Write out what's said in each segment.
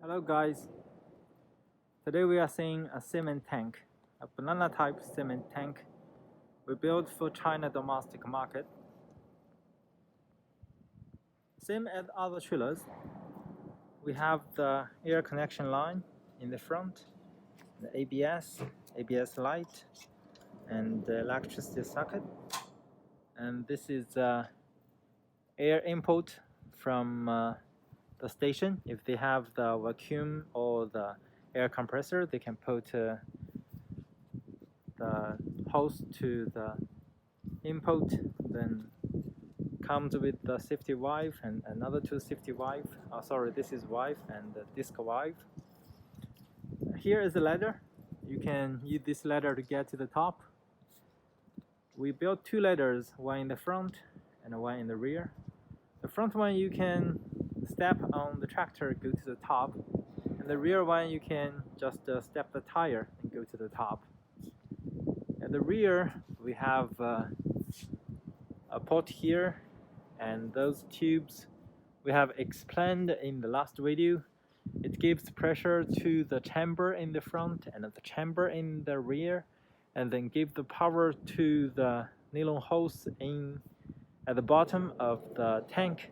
Hello guys, today we are seeing a cement tank, a banana type cement tank we built for China domestic market. Same as other trailers, we have the air connection line in the front, the ABS light, and the electricity socket. And this is air input from the station. If they have the vacuum or the air compressor, they can put the hose to the input, then comes with the safety valve and another two safety valve. This is valve and the disc valve. Here is the ladder. You can use this ladder to get to the top. We built two ladders, one in the front and one in the rear. The front one you can step on the tractor, go to the top, and the rear one you can just step the tire and go to the top. At the rear we have a port here, and those tubes we have explained in the last video. It gives pressure to the chamber in the front and the chamber in the rear, and then give the power to the nylon hose at the bottom of the tank.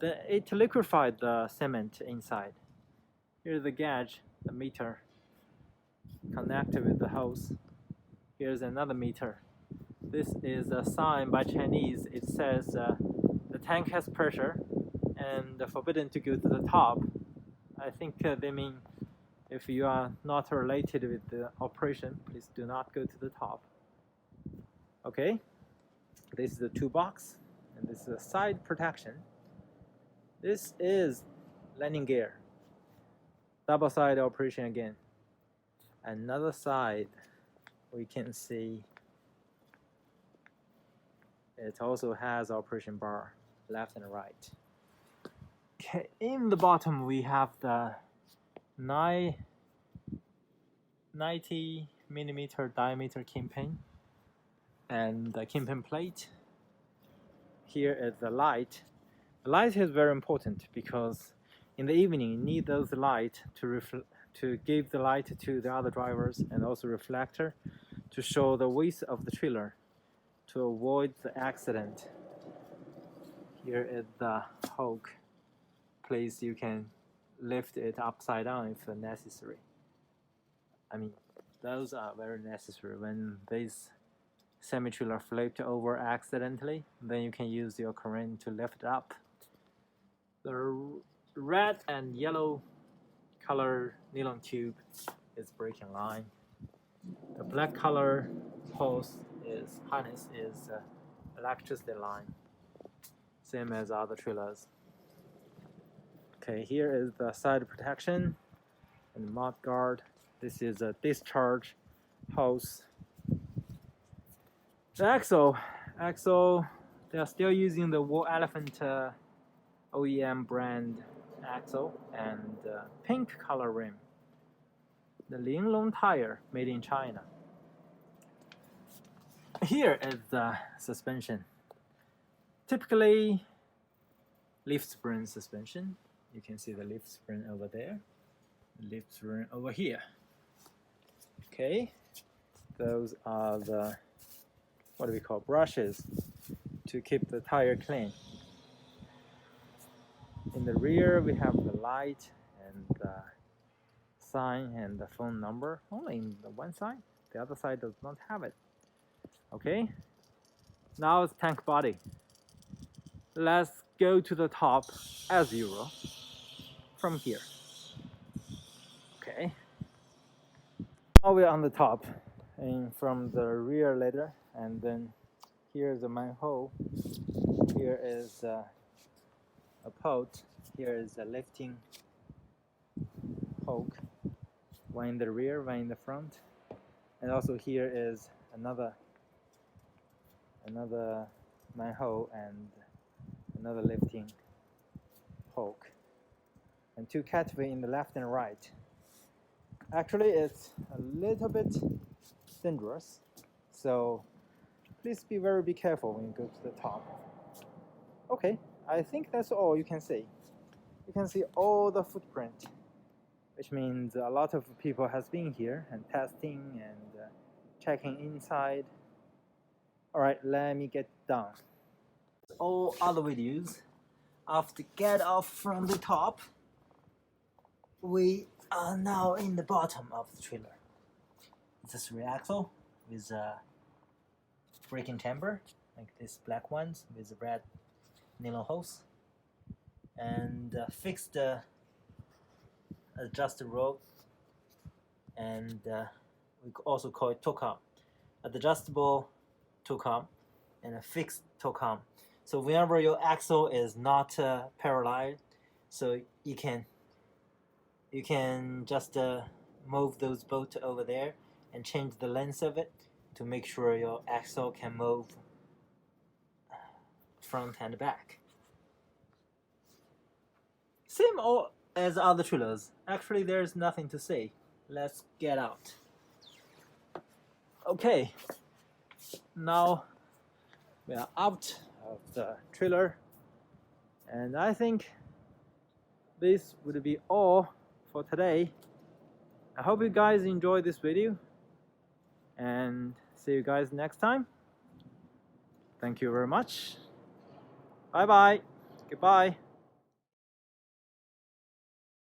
Then it liquefied the cement inside. Here's the gauge, the meter connected with the hose. Here's another meter. This is a sign by Chinese. It says the tank has pressure and forbidden to go to the top. I think they mean if you are not related with the operation, please do not go to the top. Okay, this is the toolbox, and this is the side protection. This is landing gear. Double side operation again. Another side, we can see it also has operation bar, left and right. Okay, in the bottom we have the 90 millimeter diameter kingpin and the kingpin plate. Here is the light. The light is very important because in the evening you need those light to give the light to the other drivers, and also reflector to show the width of the trailer to avoid the accident. Here is the hook. Please, you can lift it upside down if necessary. I mean, those are very necessary. When this semi-trailer flipped over accidentally, then you can use your crane to lift it up. The red and yellow color nylon tube is braking line. The black color hose harness is electricity line, same as other trailers. Okay, here is the side protection and mud guard. This is a discharge hose. The axle, they are still using the War Elephant OEM brand axle and pink color rim. The Linglong tire made in China. Here is the suspension. Typically leaf spring suspension. You can see the leaf spring over there, the leaf spring over here. Okay, those are the what do we call brushes to keep the tire clean. In the rear we have the light and the sign and the phone number, only in the one side. The other side does not have it. Okay, now it's tank body. Let's go to the top as usual from here. Okay, now we're on the top and from the rear ladder, and then here's the manhole. Here is a port. Here is a lifting hook, one in the rear, one in the front, and also here is another manhole and another lifting hook, and two catway in the left and right. Actually, it's a little bit dangerous, so please be very careful when you go to the top. Okay, I think that's all you can see. You can see all the footprint which means a lot of people has been here and testing and checking inside. Alright, let me get down. All other videos, after get off from the top, we are now in the bottom of the trailer. It's a 3-axle with a braking chamber, like these black ones with red nylon hose, and fixed adjusted rope, and we also call it tow arm, adjustable tow arm and a fixed tow arm. So whenever your axle is not parallel, so you can just move those bolts over there and change the length of it to make sure your axle can move front and back. Same as other trailers. Actually, there's nothing to say. Let's get out. Okay, now we are out of the trailer, and I think this would be all for today. I hope you guys enjoyed this video, and see you guys next time. Thank you very much. Bye bye. Goodbye.